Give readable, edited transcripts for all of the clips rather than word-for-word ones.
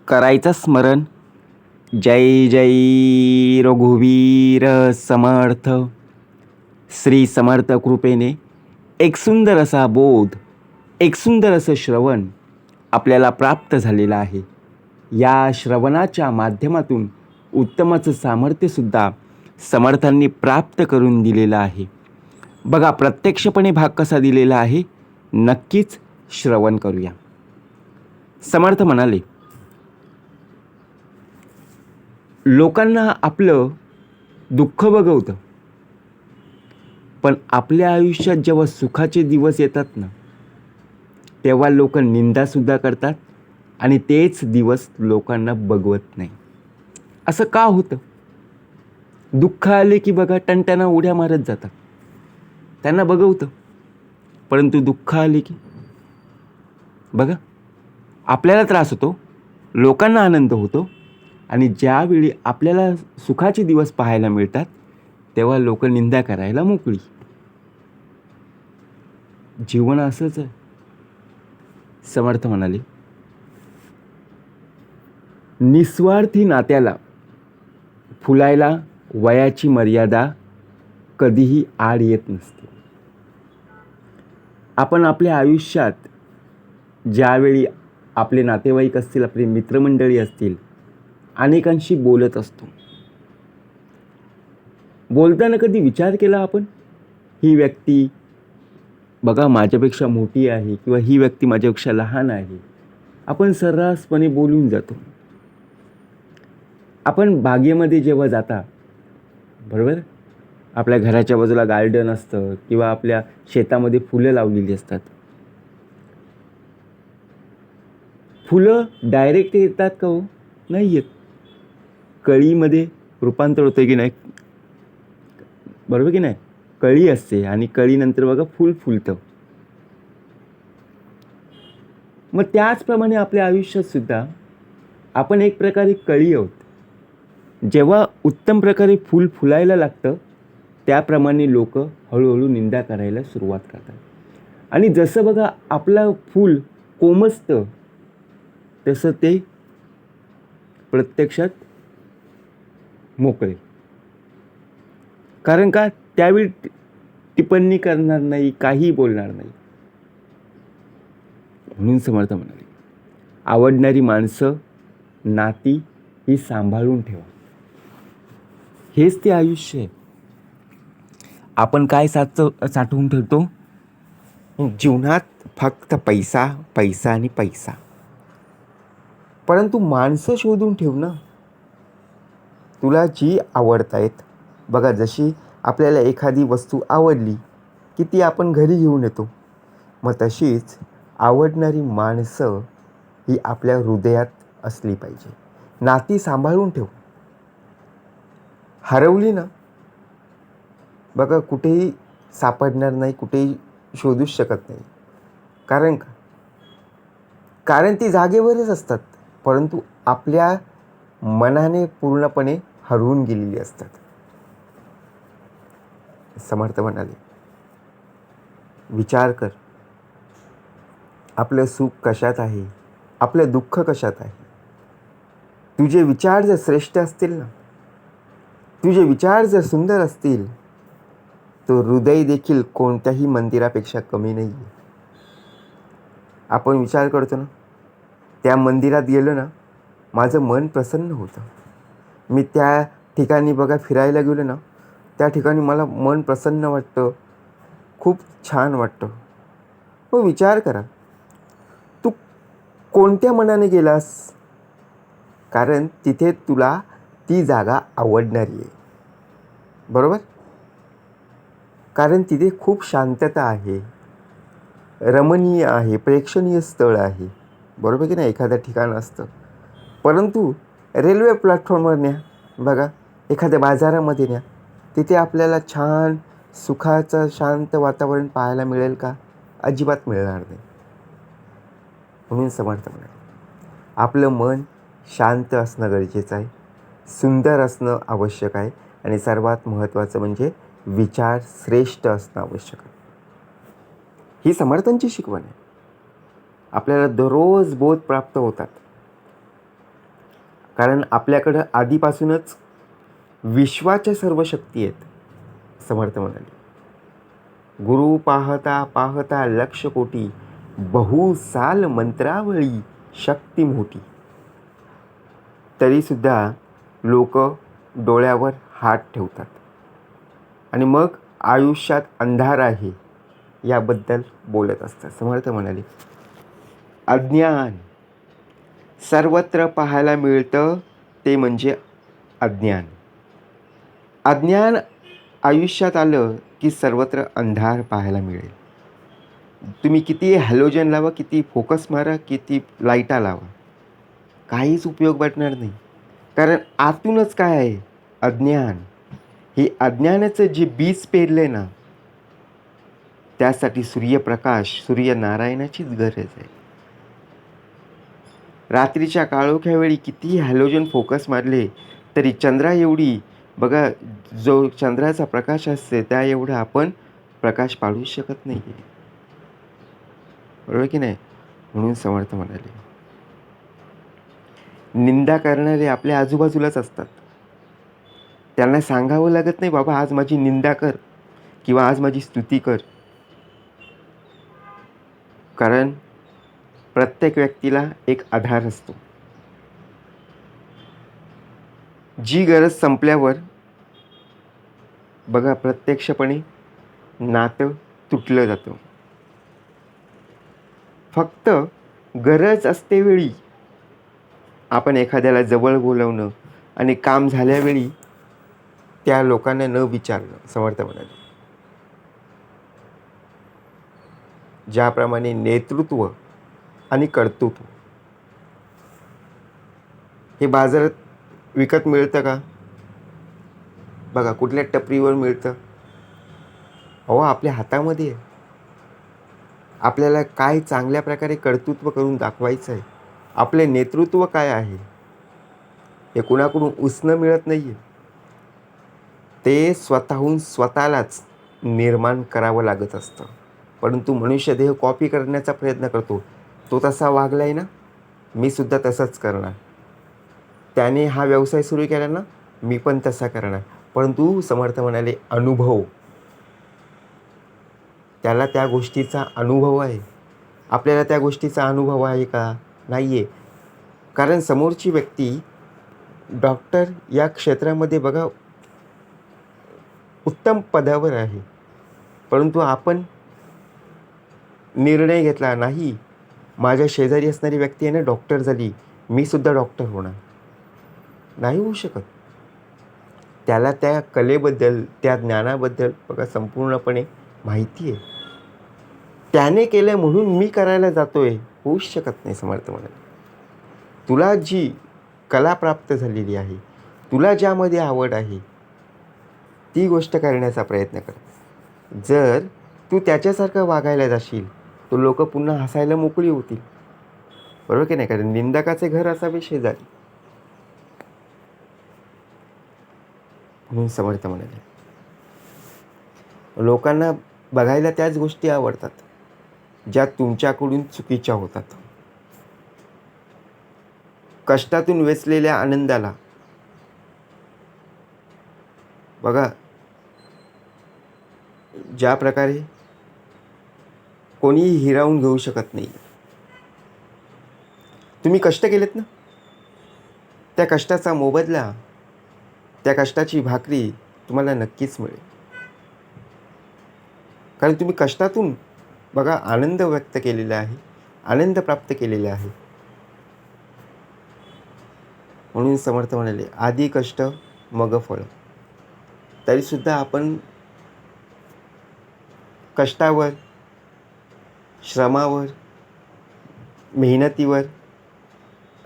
करायचं स्मरण. जय जय रघुवीर समर्थ. श्री समर्थ कृपेने एक सुंदर असा बोध, एक सुंदर असं श्रवण आपल्याला प्राप्त झालेलं आहे. या श्रवणाच्या माध्यमातून उत्तमाचं सामर्थ्यसुद्धा समर्थांनी प्राप्त करून दिलेलं आहे. बघा, प्रत्यक्षपणे भाग कसा दिलेला आहे, नक्कीच श्रवण करूया. समर्थ म्हणाले, लोकांना आपलं दुःख बघवतं, पण आपल्या आयुष्यात जेव्हा सुखाचे दिवस येतात ना, तेव्हा लोक निंदासुद्धा करतात आणि तेच दिवस लोकांना बघवत नाही. असं का होतं? दुःख आले की बघा टणटणा उड्या मारत जातात, त्यांना बघवतं. परंतु दुःख आले की बघा आपल्याला त्रास होतो, लोकांना आनंद होतो, आणि ज्यावेळी आपल्याला सुखाचे दिवस पाहायला मिळतात तेव्हा लोक निंदा करायला मोकळी. जीवन असंच आहे. समर्थ म्हणाले, निस्वार्थी नात्याला फुलायला वयाची मर्यादा कधीही आड येत नसते. आपण आपल्या आयुष्यात ज्यावेळी आपले नातेवाईक असतील, आपले मित्रमंडळी असतील, अनेकांशी बोलत असतो. बोलताना कधी विचार केला आपण, ही व्यक्ती बघा माझ्यापेक्षा मोठी आहे किंवा ही व्यक्ती माझ्यापेक्षा लहान आहे. आपण सर्रासपणे बोलून जातो. आपण बागेमध्ये जेव्हा जाता, बरोबर, आपल्या घराच्या बाजूला गार्डन असतं किंवा आपल्या शेतामध्ये फुलं लावलेली असतात. फुलं डायरेक्ट येतात का हो? नाही येत. कळीमध्ये रूपांतर होतं की नाही, बरोबर की नाही? कळी असते आणि कळीनंतर बघा फूल फुलतं. मग त्याचप्रमाणे आपल्या आयुष्यात सुद्धा आपण एक प्रकारे कळी आहोत. जेव्हा उत्तम प्रकारे फूल फुलायला लागतं त्याप्रमाणे लोक हळूहळू निंदा करायला सुरुवात करतात. आणि जसं बघा आपलं फूल कोमजतं तसं ते प्रत्यक्षात मोकळे. कारण का? त्यावेळी टिप्पणी करणार नाही, काही बोलणार नाही. म्हणून समर्थ म्हणाले, आवडणारी माणसं, नाती ही सांभाळून ठेवा. हेच ते आयुष्य आहे. आपण काय साठवून ठेवतो जीवनात? फक्त पैसा, पैसा आणि पैसा. परंतु माणसं शोधून ठेव ना, तुला जी आवडतायत. बघा, जशी आपल्याला एखादी वस्तू आवडली की ती आपण घरी घेऊन येतो, मग तशीच आवडणारी माणसं ही आपल्या हृदयात असली पाहिजे. नाती सांभाळून ठेव. हरवली ना, बघा कुठेही सापडणार नाही, कुठेही शोधूच शकत नाही. कारण ती जागेवरच असतात, परंतु आपल्या मनाने पूर्णपणे हरवून गेलेली असतात. समर्थ म्हणाले, विचार कर, आपलं सुख कशात आहे, आपलं दुःख कशात आहे. तुझे विचार जर श्रेष्ठ असतील ना, तुझे विचार जर सुंदर असतील, तो हृदय देखील कोणत्याही मंदिरापेक्षा कमी नाही आहे. आपण विचार करतो ना, त्या मंदिरात गेलो ना, माझं मन प्रसन्न होतं. मी त्या ठिकाणी बघा फिरायला गेलो ना, त्या ठिकाणी मला मन प्रसन्न वाटतं, खूप छान वाटतं. मग विचार करा, तू कोणत्या मनाने गेलास? कारण तिथे तुला ती जागा आवडणारी आहे, बरोबर? कारण तिथे खूप शांतता आहे, रमणीय आहे, प्रेक्षणीय स्थळ आहे, बरोबर की नाही? एखाद्या ठिकाण असतं. परंतु रेल्वे प्लॅटफॉर्मवर न्या, बघा एखाद्या बाजारामध्ये न्या, तिथे आपल्याला छान सुखाचं शांत वातावरण पाहायला मिळेल का? अजिबात मिळणार नाही. म्हणून समर्थ म्हणाले, आपलं मन शांत असणं गरजेचं आहे, सुंदर असणं आवश्यक आहे, आणि सर्वात महत्त्वाचं म्हणजे विचार श्रेष्ठ असणं आवश्यक आहे. ही समर्थांची शिकवण आहे. आपल्याला दररोज बोध प्राप्त होतात. कारण आपल्याकडं आधीपासूनच विश्वाच्या सर्व शक्ती आहेत. समर्थ म्हणाले, गुरु पाहता पाहता लक्ष कोटी, बहुसाल मंत्रावळी शक्ती मोठी. तरीसुद्धा लोक डोळ्यावर हात ठेवतात आणि मग आयुष्यात अंधार आहे याबद्दल बोलत असतात. समर्थ म्हणाले, अज्ञान सर्वत्र पाहायला मिळतं ते म्हणजे अज्ञान. अज्ञान आयुष्यात आलं की सर्वत्र अंधार पाहायला मिळेल. तुम्ही किती हॅलोजन लावा, किती फोकस मारा, किती लाईटा लावा, काहीच उपयोग वाटणार नाही. कारण आतूनच काय आहे? अज्ञान. हे अज्ञानाचं जे बीज पेरले ना, त्यासाठी सूर्यप्रकाश, सूर्यनारायणाचीच गरज आहे. रात्रीच्या काळोख्या वेळी किती हॅलोजन फोकस मारले तरी चंद्रा एवढी बघा, जो चंद्राचा प्रकाश असते त्या एवढा आपण प्रकाश पाडू शकत नाही. बरोबर की नाही? म्हणून समर्थ म्हणाले, निंदा करणारे आपल्या आजूबाजूलाच असतात. त्यांना सांगावं लागत नाही, बाबा आज माझी निंदा कर किंवा आज माझी स्तुती कर. कारण प्रत्येक व्यक्तीला एक आधार असतो. जी गरज संपल्यावर बघा प्रत्यक्षपणे नातं तुटलं जातं. फक्त गरज असते वेळी आपण एखाद्याला जवळ बोलवणं आणि काम झाल्यावेळी त्या लोकांना न विचारणं. समर्थ म्हणाले, ज्याप्रमाणे नेतृत्व आणि कर्तृत्व हे बाजारात विकत मिळतं का? बघा कुठल्या टपरीवर मिळतं? अहो आपल्या हातामध्ये आहे. आपल्याला काय चांगल्या प्रकारे कर्तृत्व करून दाखवायचं आहे, आपले नेतृत्व काय आहे, हे कुणाकडून उसणं मिळत नाही आहे. ते स्वतःहून स्वतःलाच निर्माण करावं लागत असतं. परंतु मनुष्यदेह कॉपी करण्याचा प्रयत्न करतो. तो तसा वागलाय ना, मी सुद्धा तसंच करणार. त्याने हा व्यवसाय सुरू केला ना, मी पण तसा करणार. परंतु समर्थ म्हणाले, अनुभव, त्याला त्या गोष्टीचा अनुभव आहे. आपल्याला त्या गोष्टीचा अनुभव आहे का? नाही आहे. कारण समोरची व्यक्ती डॉक्टर या क्षेत्रामध्ये बघा उत्तम पदावर आहे, परंतु आपण निर्णय घेतला नाही, माझ्या शेजारी असणारी व्यक्ती आहे ना डॉक्टर झाली, मी सुद्धा डॉक्टर होणार. नाही होऊ शकत. त्याला त्या कलेबद्दल, त्या ज्ञानाबद्दल बघा संपूर्णपणे माहिती आहे. त्याने केलं म्हणून मी करायला जातोय, होऊच शकत नाही. समर्थ म्हणाले, तुला जी कला प्राप्त झालेली आहे, तुला ज्यामध्ये आवड आहे, ती गोष्ट करण्याचा प्रयत्न कर. जर तू त्याच्यासारखं वागायला जाशील तर लोक पुन्हा हसायला मोकळी होतील. बरोबर की नाही? कारण निंदकाचे घर असावे शेजारी. म्हणून समर्थ म्हणाले, लोकांना बघायला त्याच गोष्टी आवडतात ज्या तुमच्याकडून चुकीच्या होतात. कष्टातून वेचलेल्या आनंदाला बघा, ज्या प्रकारे कोणीही हिरावून घेऊ शकत नाही. तुम्ही कष्ट केलेत ना, त्या कष्टाचा मोबदला, त्या कष्टाची भाकरी तुम्हाला नक्कीच मिळेल. कारण तुम्ही कष्टातून बघा आनंद व्यक्त केलेला आहे, आनंद प्राप्त केलेला आहे. म्हणून समर्थ म्हणाले, आधी कष्ट मग फळ. तरीसुद्धा आपण कष्टावर, श्रमावर, मेहनतीवर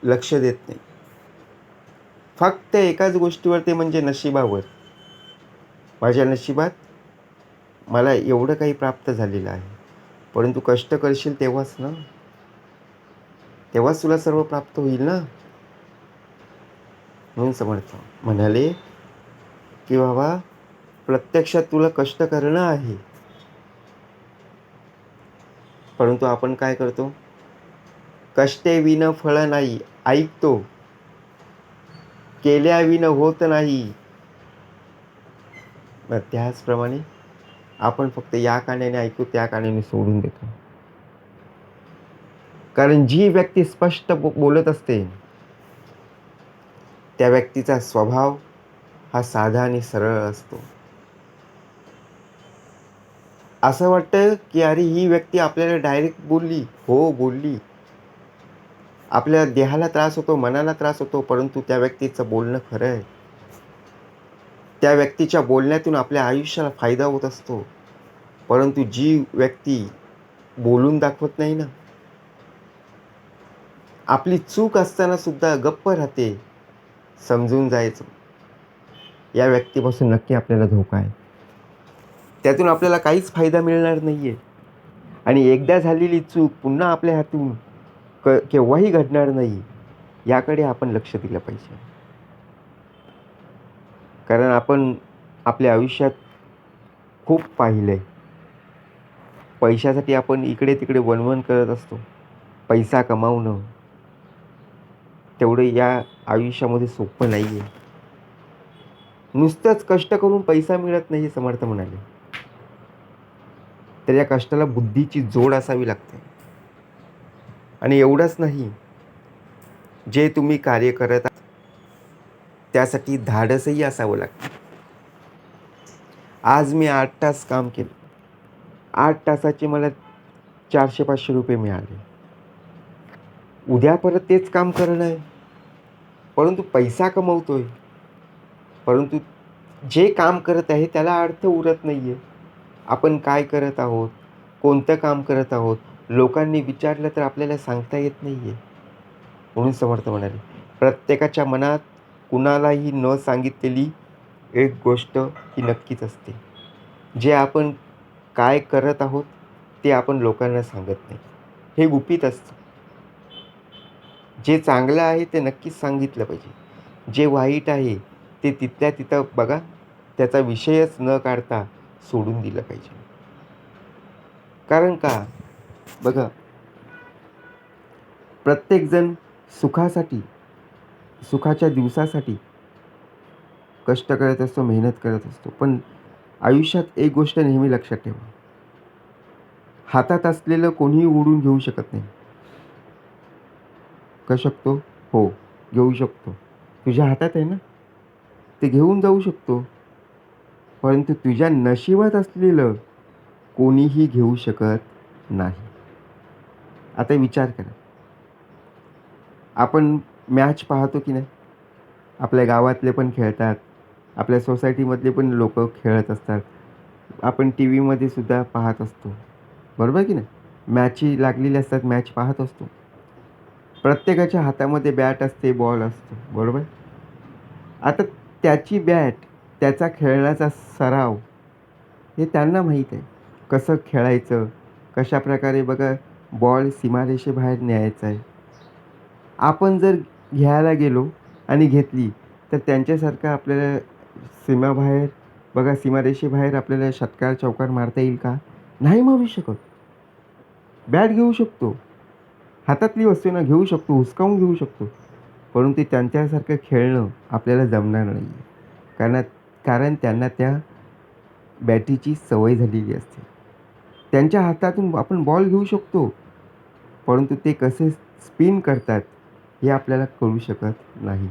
लक्ष देत नाही. फक्त एकाच गोष्टीवर, ते म्हणजे नशिबावर. माझ्या नशिबात मला एवढं काही प्राप्त झालेलं आहे, परंतु कष्ट करशील तेव्हाच ना, तेव्हाच तुला सर्व प्राप्त होईल ना. म्हणून समर्थ म्हणाले की बाबा प्रत्यक्षात तुला कष्ट करणं आहे, परंतु आपण काय करतो? कष्टे विन फळ नाही ऐकतो, केल्याविना होत नाही. मग त्याचप्रमाणे आपण फक्त या कानाने ऐकतो, त्या कानाने सोडून देतो. कारण जी व्यक्ती स्पष्ट बोलत असते, त्या व्यक्तीचा स्वभाव हा साधा आणि सरळ असतो. असं वाटतं की अरे ही व्यक्ती आपल्याला डायरेक्ट बोलली. हो, बोलली. आपल्या देहाला त्रास होतो, मनाला त्रास होतो, परंतु त्या व्यक्तीचं बोलणं खरं आहे. त्या व्यक्तीच्या बोलण्यातून आपल्या आयुष्याला फायदा होत असतो. परंतु जी व्यक्ती बोलून दाखवत नाही ना, आपली चूक असताना सुद्धा गप्प राहते, समजून जायचं. या व्यक्तीपासून नक्की आपल्याला धोका आहे. त्यातून आपल्याला काहीच फायदा मिळणार नाहीये आणि एकदा झालेली चूक पुन्हा आपल्या हातून केव्हाही घडणार नाही, याकडे आपण लक्ष दिलं पाहिजे. कारण आपण आपल्या आयुष्यात खूप पाहिलंय. पैशासाठी आपण इकडे-तिकडे वणवण करत असतो. पैसा कमावणं तेवढं या आयुष्यामध्ये सोपं नाहीये. नुसतंच कष्ट करून पैसा मिळत नाही, समर्थ म्हणाले. तर या कष्टाला बुद्धीची जोड असावी लागते. आणि एवढंच नाही, जे तुम्ही कार्य करत आहात त्यासाठी धाडसही असावं लागतं. आज मी 8 तास काम केलं. 8 तासाचे मला 400-500 रुपये मिळाले. उद्या परत तेच काम करणं आहे. परंतु पैसा कमवतोय. परंतु जे काम करत आहे त्याला अर्थ उरत नाहीये. आपण काय करत आहोत? कोणतं काम करत आहोत? लोकांनी विचारलं तर आपल्याला सांगता येत नाहीये. म्हणून समर्थ म्हणाले, प्रत्येकाच्या मनात कुणालाही न सांगितलेली एक गोष्ट ही नक्कीच असते. जे आपण काय करत आहोत ते आपण लोकांना सांगत नाही. हे गुपित असतं. जे चांगलं आहे ते नक्कीच सांगितलं पाहिजे. जे वाईट आहे ते तिथल्या तिथं बघा, त्याचा विषयच न काढता सोडून दिलं पाहिजे. कारण का बघा, प्रत्येकजण सुखासाठी, सुखाच्या दिवसासाठी कष्ट करत असतो, मेहनत करत असतो. पण आयुष्यात एक गोष्ट नेहमी लक्षात ठेवा, हातात असलेलं कोणीही ओढून घेऊ शकत नाही. का शकतो? हो, घेऊ शकतो. तुझ्या हातात आहे ना, ते घेऊन जाऊ शकतो. परंतु तुझ्या नशिबात असलेलं कोणीही घेऊ शकत नाही. आता विचार करा, आपण मॅच पाहतो की नाही? आपल्या गावातले पण खेळतात, आपल्या सोसायटीमधले पण लोकं खेळत असतात. आपण टी व्हीमध्ये सुद्धा पाहत असतो, बरोबर की नाही? मॅची लागलेली असतात, मॅच पाहत असतो. प्रत्येकाच्या हातामध्ये बॅट असते, बॉल असतो, बरोबर? आता त्याची बॅट, त्याचा खेळण्याचा सराव हे त्यांना माहीत आहे. कसं खेळायचं, कशाप्रकारे बघा बॉल सीमारेषेबाहेर न्यायचा आहे. आपण जर घ्यायला गेलो आणि घेतली, तर त्यांच्यासारखं आपल्याला सीमाबाहेर बघा सीमारेषेबाहेर आपल्याला षटकार, चौकार मारता येईल का? नाही मारू शकत. बॅट घेऊ शकतो. हातातली वस्तू ना घेऊ शकतो, हुसकावून घेऊ शकतो. परंतु त्यांच्यासारखं खेळणं आपल्याला जमणार नाही. कारण कारण त्यांना त्या बॅटीची सवय झालेली असते. त्यांच्या हातातून आपण बॉल घेऊ शकतो, परंतु ते कसे स्पिन करतात हे आपल्याला कळू शकत नाही.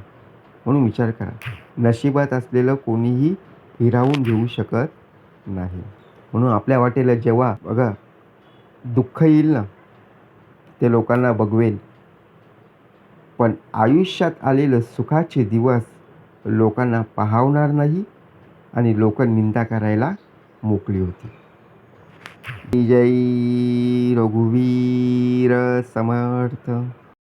म्हणून विचार करा, नशिबात असलेलं कोणीही हिरावून घेऊ शकत नाही. म्हणून आपल्या वाटेला जेव्हा बघा दुःख येईल ना, ते लोकांना बघवेल. पण आयुष्यात आलेलं सुखाचे दिवस लोकांना पाहवणार नाही आणि लोकं निंदा करायला मोकळी होती. जय रघुवीर समर्थ.